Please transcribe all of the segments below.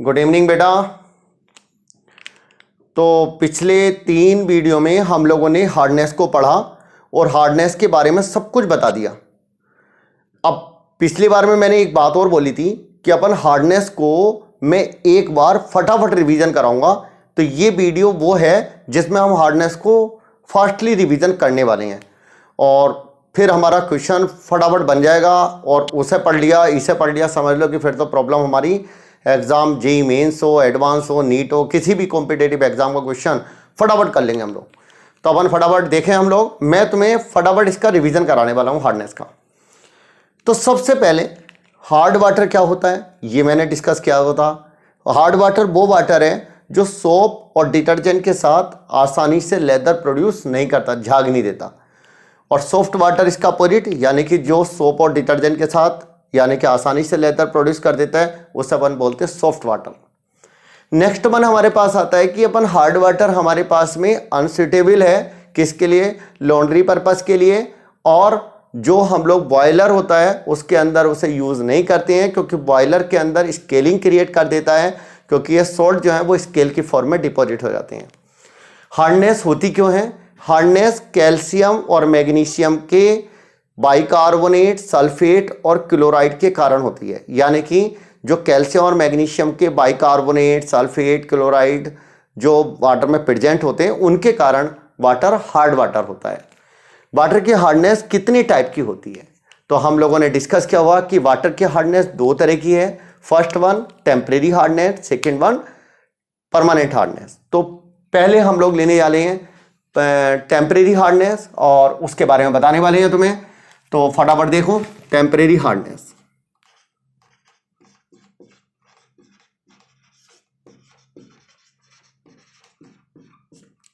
Good evening बेटा। तो पिछले 3 वीडियो में हम लोगों ने हार्डनेस को पढ़ा और हार्डनेस के बारे में सब कुछ बता दिया। अब पिछली बार में मैंने एक बात और बोली थी कि अपन हार्डनेस को मैं एक बार फटाफट रिवीजन कराऊंगा। तो ये वीडियो वो है जिसमें हम हार्डनेस को फास्टली रिवीजन करने वाले हैं और फिर हमारा क्वेश्चन फटाफट बन जाएगा। और उसे पढ़ लिया, इसे पढ़ लिया, समझ लो कि फिर तो प्रॉब्लम हमारी एग्जाम जेई मेंस हो, एडवांस हो, नीट हो, किसी भी कॉम्पिटेटिव एग्जाम का क्वेश्चन फटाफट कर लेंगे हम लोग। तो अपन फटाफट देखें हम लोग। मैं तुम्हें फटाफट इसका रिवीजन कराने वाला हूं हार्डनेस का। तो सबसे पहले हार्ड वाटर क्या होता है ये मैंने डिस्कस किया था। हार्ड वाटर वो वाटर है जो सोप और डिटर्जेंट के साथ आसानी से लेदर प्रोड्यूस नहीं करता, झाग नहीं देता। और सॉफ्ट वाटर इसका अपोजिट, यानी कि जो सोप और डिटर्जेंट के साथ यानी कि आसानी से लेदर प्रोड्यूस कर देता है, उसे अपन बोलते हैं सॉफ्ट वाटर। नेक्स्ट वन हमारे पास आता है कि अपन हार्ड वाटर हमारे पास में अनसूटेबल है, किसके लिए? लॉन्ड्री पर्पस के लिए। और जो हम लोग बॉयलर होता है उसके अंदर उसे यूज नहीं करते हैं, क्योंकि बॉयलर के अंदर स्केलिंग क्रिएट कर देता है, क्योंकि ये सॉल्ट जो है वो स्केल की फॉर्म में डिपॉजिट हो जाते हैं। हार्डनेस होती क्यों है? हार्डनेस कैल्शियम और मैग्नीशियम के बाइकार्बोनेट, सल्फेट और क्लोराइड के कारण होती है। यानी कि जो कैल्शियम और मैग्नीशियम के बाइकार्बोनेट, सल्फेट, क्लोराइड जो वाटर में प्रेजेंट होते हैं, उनके कारण वाटर हार्ड वाटर होता है। वाटर की हार्डनेस कितनी टाइप की होती है? तो हम लोगों ने डिस्कस किया हुआ कि वाटर की हार्डनेस 2 तरह की है। First one temporary hardness, second one permanent hardness. तो पहले हम लोग लेने वाले हैं टेम्परेरी हार्डनेस और उसके बारे में बताने वाले हैं तुम्हें। तो फटाफट देखो टेम्परेरी हार्डनेस।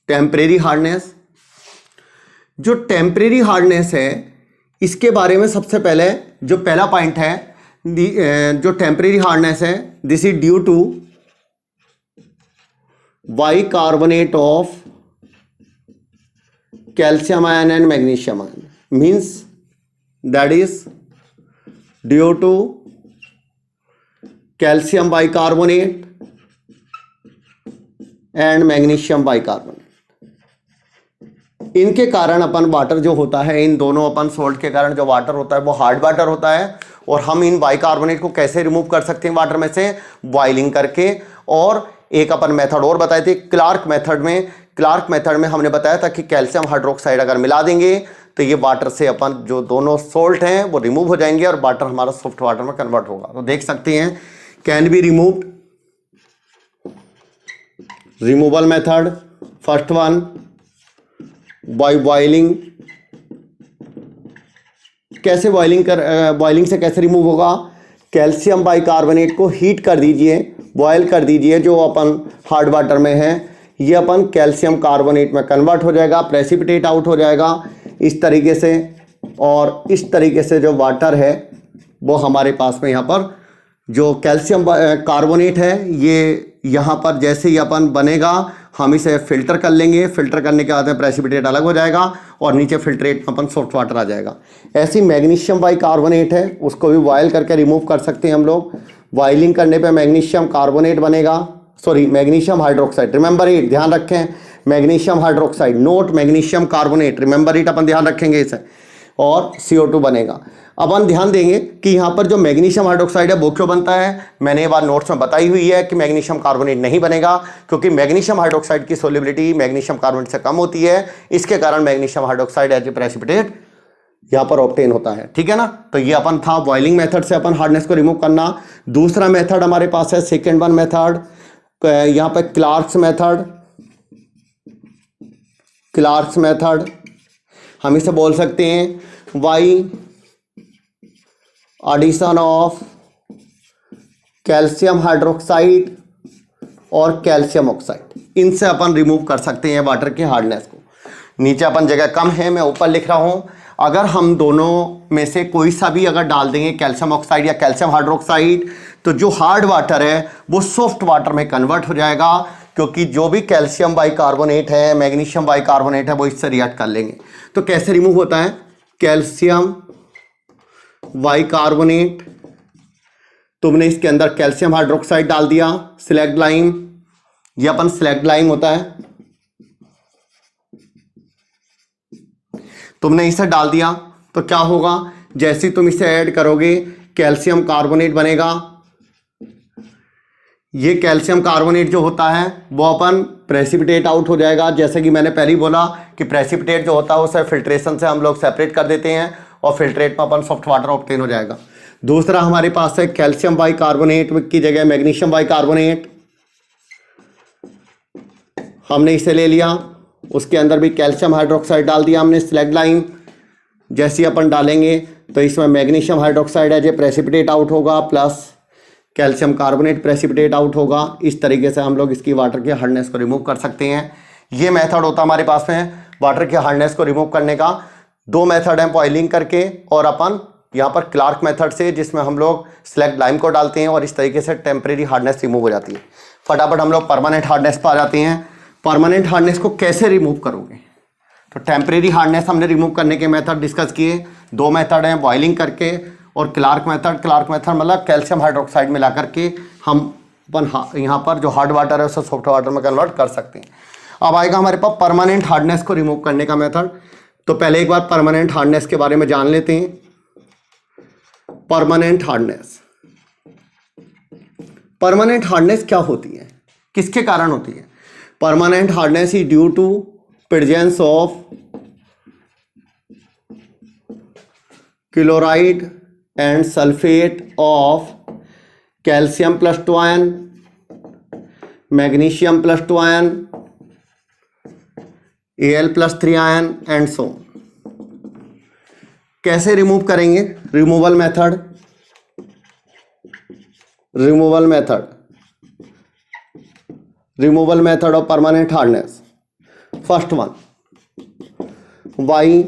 टेम्परेरी हार्डनेस, जो टेम्परेरी हार्डनेस है इसके बारे में सबसे पहले जो पहला पॉइंट है, जो टेम्परेरी हार्डनेस है, this is due to bicarbonate of calcium ion and magnesium ion, means that is due to calcium bicarbonate and magnesium bicarbonate। इनके कारण अपन वाटर जो होता है, इन दोनों अपन सॉल्ट के कारण जो वाटर होता है वो हार्ड वाटर होता है। और हम इन बाइकार्बोनेट को कैसे रिमूव कर सकते हैं वाटर में से? बॉइलिंग करके। और एक अपन मेथड और बताए थे क्लार्क मेथड में। क्लार्क मेथड में हमने बताया था कि कैल्शियम हाइड्रोक्साइड अगर मिला देंगे तो ये वाटर से अपन जो दोनों सॉल्ट हैं वो रिमूव हो जाएंगे और वाटर हमारा सॉफ्ट वाटर में कन्वर्ट होगा। तो देख सकते हैं can be removed, removal method first one by boiling. कैसे बॉइलिंग से कैसे रिमूव होगा? कैल्शियम बाइकार्बोनेट को हीट कर दीजिए, बॉयल कर दीजिए, जो अपन हार्ड वाटर में है ये अपन कैल्शियम कार्बोनेट में कन्वर्ट हो जाएगा, प्रेसिपिटेट आउट हो जाएगा इस तरीके से। और इस तरीके से जो वाटर है वो हमारे पास में यहाँ पर जो कैल्शियम कार्बोनेट है ये यहाँ पर जैसे ही अपन बनेगा हम इसे फिल्टर कर लेंगे। फिल्टर करने के बाद में प्रेसिपिटेट अलग हो जाएगा और नीचे फिल्ट्रेट में अपन सॉफ्ट वाटर आ जाएगा। ऐसी मैग्नीशियम बाइकार्बोनेट है, उसको भी बॉयल करके रिमूव कर सकते हैं हम लोग। बॉइलिंग करने पे मैग्नीशियम कार्बोनेट बनेगा, sorry magnesium hydroxide, remember it, ध्यान रखें, magnesium hydroxide not magnesium carbonate, remember it, अपन ध्यान रखेंगे इसे। और CO2 बनेगा। अपन ध्यान देंगे कि यहाँ पर जो मैग्नीशियम हाइड्रोक्साइड है वो क्यों बनता है। मैंने ये बात नोट्स में बताई हुई है कि मैग्नीशियम कार्बोनेट नहीं बनेगा, क्योंकि मैग्नीशियम हाइड्रोक्साइड की सोलिबिलिटी मैग्नीशियम कार्बोनेट से कम होती है। इसके कारण magnesium hydroxide as a precipitate यहाँ पर ऑब्टेन होता है। ठीक है ना। तो ये अपन था बॉइलिंग मेथड से अपन हार्डनेस को रिमूव करना। दूसरा मेथड हमारे पास है सेकेंड वन मेथड, यहाँ पे क्लार्क्स मेथड। क्लार्क्स मेथड हम इसे बोल सकते हैं by addition of calcium hydroxide और कैल्शियम ऑक्साइड, इनसे अपन रिमूव कर सकते हैं वाटर के हार्डनेस को। नीचे अपन जगह कम है, मैं ऊपर लिख रहा हूं। अगर हम दोनों में से कोई सा भी अगर डाल देंगे कैल्शियम ऑक्साइड या कैल्शियम हाइड्रोक्साइड, तो जो हार्ड वाटर है वो सॉफ्ट वाटर में कन्वर्ट हो जाएगा, क्योंकि जो भी कैल्शियम बाइकार्बोनेट है, मैग्नीशियम बाइकार्बोनेट है, वो इससे रिएक्ट कर लेंगे। तो कैसे रिमूव होता है? कैल्शियम बाइकार्बोनेट तुमने इसके अंदर कैल्शियम हाइड्रोक्साइड डाल दिया, सिलेक्ट लाइम, ये अपन सिलेक्ट लाइम होता है, तुमने इसे डाल दिया तो क्या होगा, जैसे ही तुम इसे ऐड करोगे कैल्शियम कार्बोनेट बनेगा। ये कैल्शियम कार्बोनेट जो होता है वो अपन प्रेसिपिटेट आउट हो जाएगा। जैसे कि मैंने पहले ही बोला कि प्रेसिपिटेट जो होता है उसे फिल्ट्रेशन से हम लोग सेपरेट कर देते हैं और फिल्ट्रेट में अपन सॉफ्ट वाटर ऑब्टेन हो जाएगा। दूसरा हमारे पास है कैल्शियम बाइकार्बोनेट की जगह मैग्नीशियम बाइकार्बोनेट, हमने इसे ले लिया, उसके अंदर भी कैल्शियम हाइड्रोक्साइड डाल दिया हमने, सिलेक्ट लाइन। जैसे अपन डालेंगे तो इसमें मैग्नीशियम हाइड्रोक्साइड है जो प्रेसिपिटेट आउट होगा, plus calcium carbonate precipitate out होगा। इस तरीके से हम लोग इसकी वाटर की हार्डनेस को रिमूव कर सकते हैं। ये मेथड होता है हमारे पास में वाटर की हार्डनेस को रिमूव करने का। दो मेथड हैं, बॉइलिंग करके और अपन यहाँ पर क्लार्क मेथड से, जिसमें हम लोग सिलेक्ट लाइम को डालते हैं और इस तरीके से टेम्परेरी हार्डनेस रिमूव हो जाती है। फटाफट हम लोग परमानेंट हार्डनेस पर आ जाते हैं। परमानेंट हार्डनेस को कैसे रिमूव करोगे, तो टेम्परेरी हार्डनेस हमने रिमूव करने के मेथड डिस्कस किए। दो मेथड हैं, बॉइलिंग करके और क्लार्क मेथड। क्लार्क मेथड मतलब कैल्शियम हाइड्रोक्साइड मिला करके हम अपन यहाँ पर जो हार्ड वाटर है उसे सॉफ्ट वाटर में कन्वर्ट कर सकते हैं। अब आएगा हमारे पास परमानेंट हार्डनेस को रिमूव करने का मेथड। तो पहले एक बार परमानेंट हार्डनेस के बारे में जान लेते हैं। परमानेंट हार्डनेस, परमानेंट हार्डनेस क्या होती है, किसके कारण होती है? Permanent hardness is due to presence of chloride and sulfate of calcium plus 2 ion, magnesium plus 2 ion, Al plus 3 ion and so on। कैसे रिमूव करेंगे? Removal method, removal method, removal method of permanent hardness. First one, by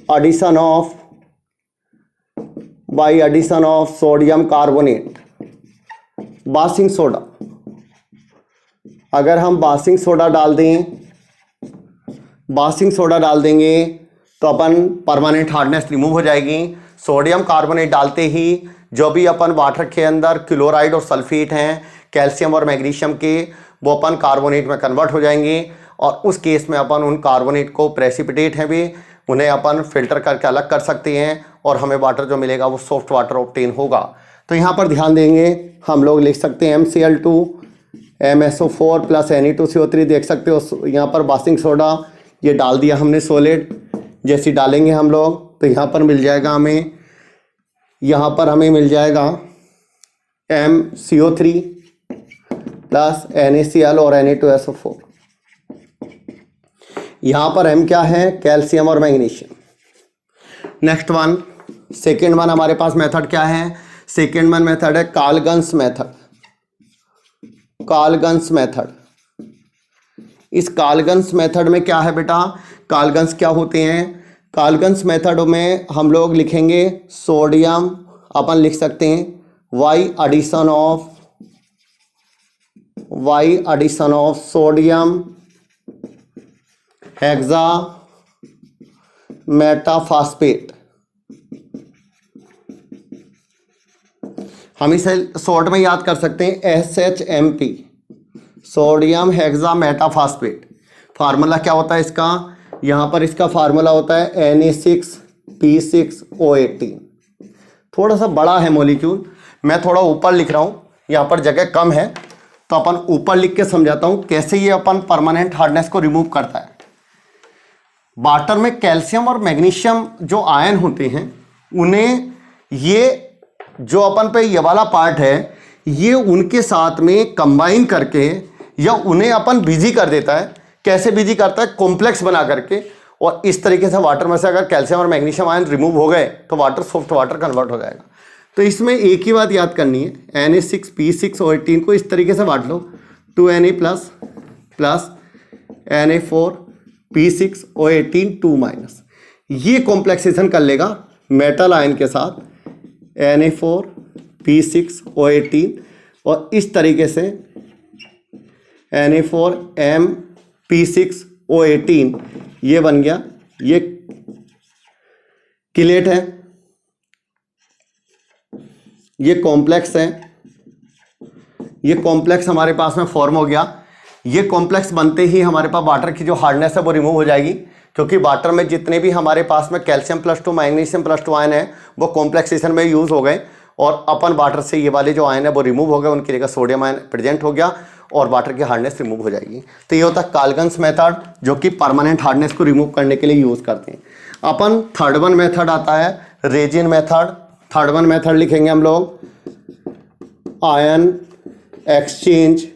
addition of sodium carbonate, Basing soda. अगर हम बासिंग soda डाल दें, बासिंग soda डाल देंगे तो अपन permanent hardness remove हो जाएगी। सोडियम कार्बोनेट डालते ही जो भी अपन वाटर के अंदर क्लोराइड और सल्फेट हैं कैल्शियम और मैग्नीशियम के, वो अपन कार्बोनेट में कन्वर्ट हो जाएंगे और उस केस में अपन उन कार्बोनेट को प्रेसिपिटेट हैं भी, उन्हें अपन फिल्टर करके अलग कर सकते हैं और हमें वाटर जो मिलेगा वो सॉफ्ट वाटर ऑब्टेन होगा। तो यहाँ पर ध्यान देंगे, हम लोग लिख सकते हैं MCl2 MSO4 प्लस Ne2CO3, देख सकते हो यहाँ पर बासिंग सोडा ये डाल दिया हमने सॉलिड। जैसे डालेंगे हम लोग तो यहाँ पर मिल जाएगा हमें, यहाँ पर हमें मिल जाएगा MCO3 प्लस NaCl और Na2SO4। यहाँ पर M क्या है? कैल्शियम और magnesium. Next one, second one हमारे पास मेथड क्या है? सेकेंड वन मेथड है काल्गन्स मेथड। काल्गन्स मेथड, इस काल्गन्स मेथड में क्या है बेटा? काल्गन्स क्या होते हैं? काल्गन्स मेथड में हम लोग लिखेंगे सोडियम, अपन लिख सकते हैं by addition of sodium hexa metaphosphate. हम इसे शॉर्ट में याद कर सकते हैं SHMP, sodium hexa metaphosphate. Formula क्या होता है इसका? यहाँ पर इसका फार्मूला होता है Na6P6O18। थोड़ा सा बड़ा है मॉलिक्यूल, मैं थोड़ा ऊपर लिख रहा हूँ, यहाँ पर जगह कम है तो अपन ऊपर लिख के समझाता हूँ कैसे ये अपन परमानेंट हार्डनेस को रिमूव करता है। वाटर में कैल्शियम और मैग्नीशियम जो आयन होते हैं, उन्हें ये जो अपन पे ये वाला पार्ट है ये उनके साथ में कंबाइन करके या उन्हें अपन बिजी कर देता है। कैसे बिजी करता है? कॉम्प्लेक्स बना करके, और इस तरीके से वाटर में से अगर कैल्शियम और मैग्नीशियम आयन रिमूव हो गए तो वाटर सॉफ्ट वाटर कन्वर्ट हो जाएगा। तो इसमें एक ही बात याद करनी है, Na6P6O18 को इस तरीके से बांट लो, 2Na प्लस Na4P6O18 2 माइनस, ये कॉम्प्लेक्सेशन कर लेगा मेटल आयन के साथ Na4P6O18 और इस तरीके से Na4MP6O18 ये बन गया, ये किलेट है। ये कॉम्प्लेक्स है, ये कॉम्प्लेक्स हमारे पास में फॉर्म हो गया। ये कॉम्प्लेक्स बनते ही हमारे पास वाटर की जो हार्डनेस है वो रिमूव हो जाएगी, क्योंकि वाटर में जितने भी हमारे पास में कैल्शियम +2 मैग्नीशियम +2 आयन है वो कॉम्प्लेक्सेशन में यूज हो गए, और अपन वाटर से ये वाले जो आयन है वो रिमूव हो गए, उनकी जगह सोडियम आयन प्रेजेंट हो गया और वाटर की हार्डनेस रिमूव हो जाएगी। तो ये होता है काल्गन्स मेथड, जो कि परमानेंट हार्डनेस को रिमूव करने के लिए यूज करते हैं। अपन थर्ड वन मेथड आता है resin method. Third one method लिखेंगे हम लोग आयन एक्सचेंज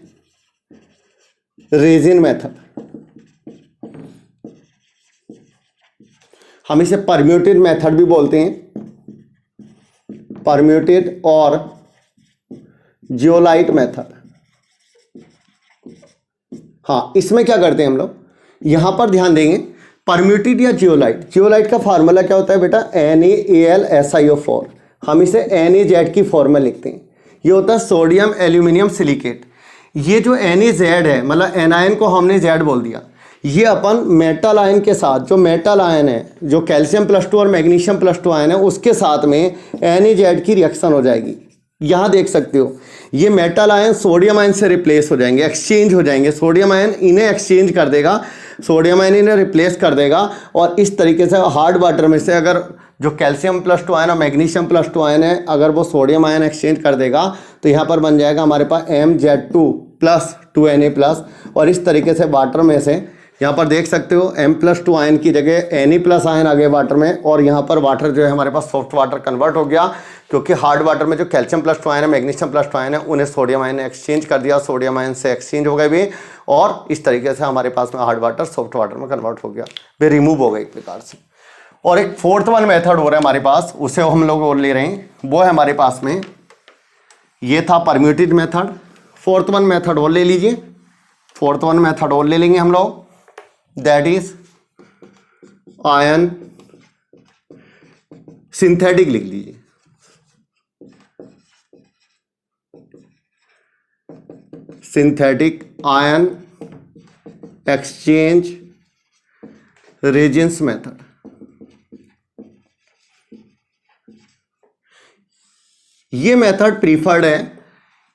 रेजिन मेथड। हम इसे परम्यूटेड मेथड भी बोलते हैं, परम्यूटेड और जियोलाइट मेथड। हाँ, इसमें क्या करते हैं हम लोग, यहां पर ध्यान देंगे परम्यूटेड या जियोलाइट। जियोलाइट का फार्मूला क्या होता है बेटा, NaAlSiO4। हम इसे NaZ की फॉर्म में लिखते हैं। ये होता है सोडियम एल्यूमिनियम सिलिकेट। ये जो NaZ है, मतलब एनायन को हमने Z बोल दिया, ये अपन मेटल आयन के साथ, जो मेटल आयन है, जो कैल्शियम +2 और मैग्नीशियम +2 आयन है, उसके साथ में NaZ की रिएक्शन हो जाएगी। यहाँ देख सकते हो ये मेटल आयन सोडियम आयन से रिप्लेस हो जाएंगे, एक्सचेंज हो जाएंगे। सोडियम आयन इन्हें एक्सचेंज कर देगा, सोडियम आयन इन्हें रिप्लेस कर देगा, और इस तरीके से हार्ड वाटर में से अगर जो कैल्शियम +2 आयन और मैग्नीशियम +2 आयन है, अगर वो सोडियम आयन एक्सचेंज कर देगा तो यहाँ पर बन जाएगा हमारे पास MZ2 + 2Na+। और इस तरीके से वाटर में से यहाँ पर देख सकते हो M+2 आयन की जगह Na+ आयन आ गए वाटर में, और यहाँ पर वाटर जो है हमारे पास सॉफ्ट वाटर कन्वर्ट हो गया, क्योंकि हार्ड वाटर में जो कैल्शियम +2 आयन है, मैग्नीशियम +2 आयन है, उन्हें सोडियम आयन ने एक्सचेंज कर दिया, सोडियम आयन से एक्सचेंज हो गए भी, और इस तरीके से हमारे पास में हार्ड वाटर सॉफ्ट वाटर में कन्वर्ट हो गया, वे रिमूव हो गए एक प्रकार से। और एक फोर्थ वन मेथड हो रहा है हमारे पास, उसे हम लोग और ले रहे हैं, वो है हमारे पास में, ये था permuted method. Fourth one method और ले लीजिए, फोर्थ वन मेथड और ले लेंगे हम लोग, दैट इज आयन सिंथेटिक लिख लीजिए। Synthetic ion exchange resins method. ये मेथड प्रीफर्ड है,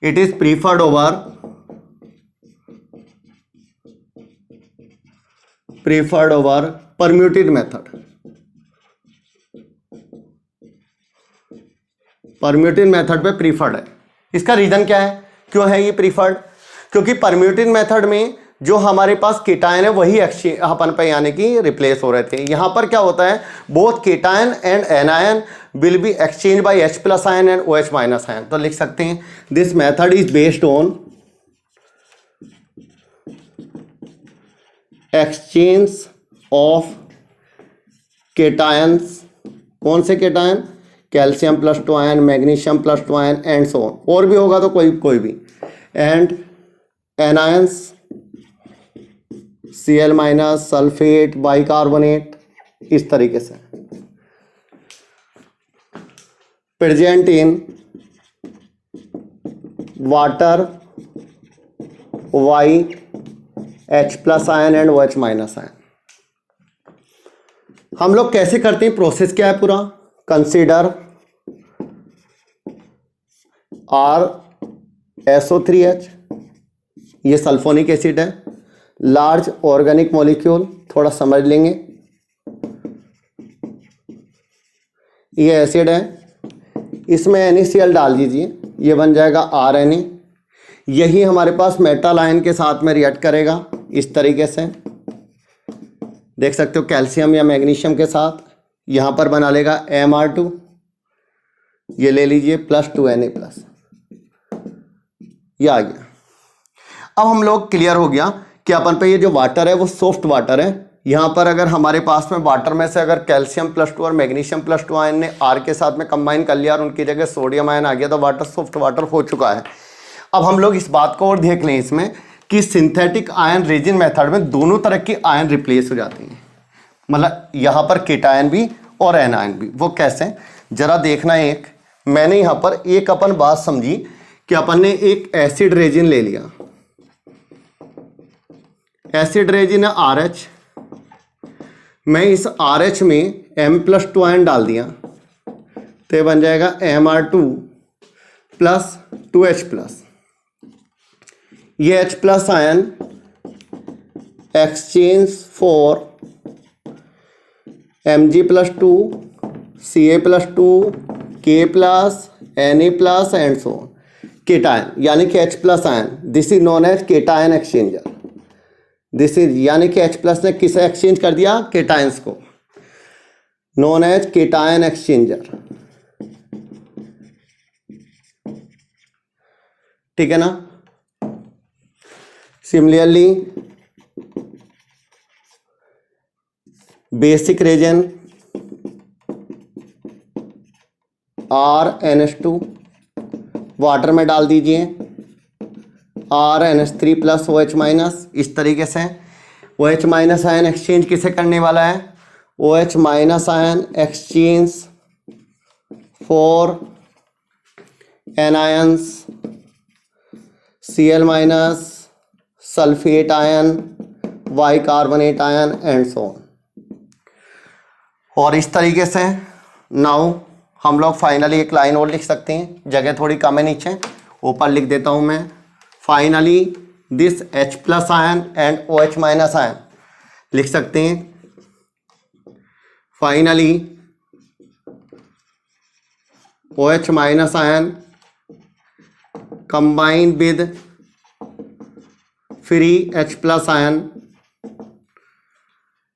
it is preferred over permutit method. Permutit method पे प्रीफर्ड है। इसका रीजन क्या है, क्यों है ये प्रीफर्ड, क्योंकि परम्यूटेड मेथड में जो हमारे पास केटायन है वही एक्सचेंज अपन पे यानी कि रिप्लेस हो रहे थे। यहां पर क्या होता है, both cation and anion will be exchange bye H+ ion and OH- ion. तो लिख सकते हैं this method is based on exchange of cations. कौन से cation, calcium +2 ion, magnesium +2 ion and so on, और भी होगा तो कोई भी, and anions Cl- sulphate bicarbonate, इस तरीके से present in water H+ ion and OH- ion. हम लोग कैसे करते हैं, प्रोसेस क्या है पूरा, कंसीडर RSO3H, ये सल्फोनिक एसिड है, लार्ज ऑर्गेनिक मॉलिक्यूल, थोड़ा समझ लेंगे, ये एसिड है, इसमें NaCl डाल दीजिए, ये बन जाएगा RNA। यही हमारे पास मेटल आयन के साथ में रिएक्ट करेगा इस तरीके से, देख सकते हो कैल्शियम या मैग्नीशियम के साथ, यहां पर बना लेगा Mr2, ये ले लीजिए +2Na+, ये आ गया। अब हम लोग क्लियर हो गया कि अपन पे ये जो वाटर है वो सॉफ्ट वाटर है। यहाँ पर अगर हमारे पास में वाटर में से अगर कैल्शियम +2 और मैग्नीशियम +2 आयन ने R के साथ में कंबाइन कर लिया और उनकी जगह सोडियम आयन आ गया, तो वाटर सॉफ्ट वाटर हो चुका है। अब हम लोग इस बात को और देख लें इसमें कि सिंथेटिक आयन रेजिन मेथड में दोनों तरह की आयन रिप्लेस हो जाती हैं, मतलब यहाँ पर केटायन भी और एनायन भी। वो कैसे, जरा देखना। एक मैंने यहाँ पर एक अपन बात समझी कि अपन ने एक एसिड रेजिन ले लिया, एसिड रेजिन है RH, मैं इस RH में M+2 आयन डाल दिया, तो बन जाएगा Mr2 प्लस 2H प्लस, ये H plus ion exchange for Mg plus 2, Ca plus 2, K plus, Na plus and so on, cation यानी कि H plus ion, this is known as cation exchanger. This is यानी कि H plus ने किसे exchange कर दिया, cations को, known as cation exchanger. ठीक है ना। Similarly basic raisin RNH2 water में डाल दीजिए, RNH3 प्लस OH माइनस, इस तरीके से OH माइनस आयन एक्सचेंज किसे करने वाला है, OH minus ion exchange for anions Cl minus, sulphate ion, bicarbonate ion and so on. और इस तरीके से नाउ हम लोग फाइनली एक लाइन और लिख सकते हैं, जगह थोड़ी कम है नीचे, ऊपर लिख देता हूं मैं। Finally this H plus ion and OH minus ion लिख सकते हैं। Finally OH minus ion combine with free H plus ion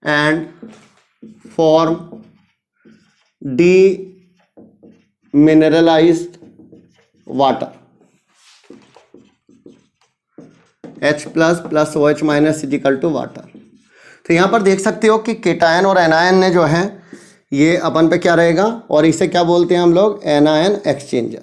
and form demineralised water, H plus plus OH minus is equal to water. तो यहाँ पर देख सकते हो कि केटायन और एनायन ने जो है ये अपन पे क्या रहेगा, और इसे क्या बोलते हैं हम लोग, एनायन एक्सचेंजर।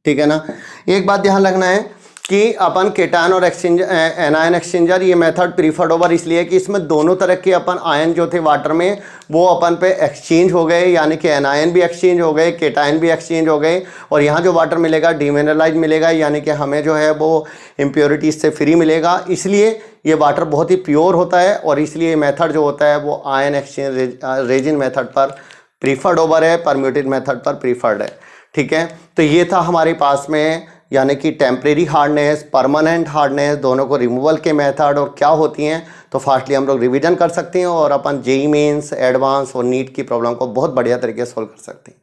ठीक है ना। एक बात ध्यान रखना है कि अपन केटायन और एनायन एक्सचेंजर ये मेथड प्रीफर्ड ओवर इसलिए कि इसमें दोनों तरह के अपन आयन जो थे वाटर में वो अपन पे एक्सचेंज हो गए, यानी कि एनायन भी एक्सचेंज हो गए, केटायन भी एक्सचेंज हो गए, और यहाँ जो वाटर मिलेगा डीमिनरलाइज मिलेगा, यानी कि हमें जो है वो इम्प्योरिटीज से फ्री मिलेगा। इसलिए ये वाटर बहुत ही प्योर होता है, और इसलिए मेथड जो होता है वो आयन एक्सचेंज रेजिन मेथड पर प्रीफर्ड ओवर है, परम्यूटेड मेथड पर प्रीफर्ड है। ठीक है। तो ये था हमारे पास में यानी कि टेम्परेरी हार्डनेस, परमानेंट हार्डनेस, दोनों को रिमूवल के मेथड और क्या होती हैं, तो फास्टली हम लोग रिवीजन कर सकते हैं और अपन जेईई मेंस, एडवांस और नीट की प्रॉब्लम को बहुत बढ़िया तरीके से सोल्व कर सकते हैं।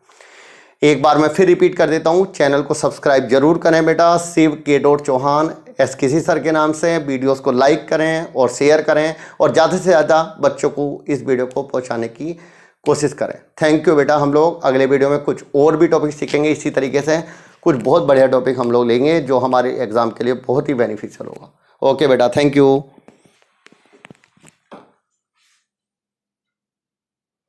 एक बार मैं फिर रिपीट कर देता हूँ, चैनल को सब्सक्राइब जरूर करें बेटा, शिव के चौहान SKC सर के नाम से। वीडियोस को लाइक करें और शेयर करें, और ज़्यादा से ज़्यादा बच्चों को इस वीडियो को पहुँचाने की कोशिश करें। थैंक यू बेटा। हम लोग अगले वीडियो में कुछ और भी टॉपिक सीखेंगे इसी तरीके से, कुछ बहुत बढ़िया टॉपिक हम लोग लेंगे जो हमारे एग्ज़ाम के लिए बहुत ही बेनिफिशियल होगा। ओके बेटा, थैंक यू।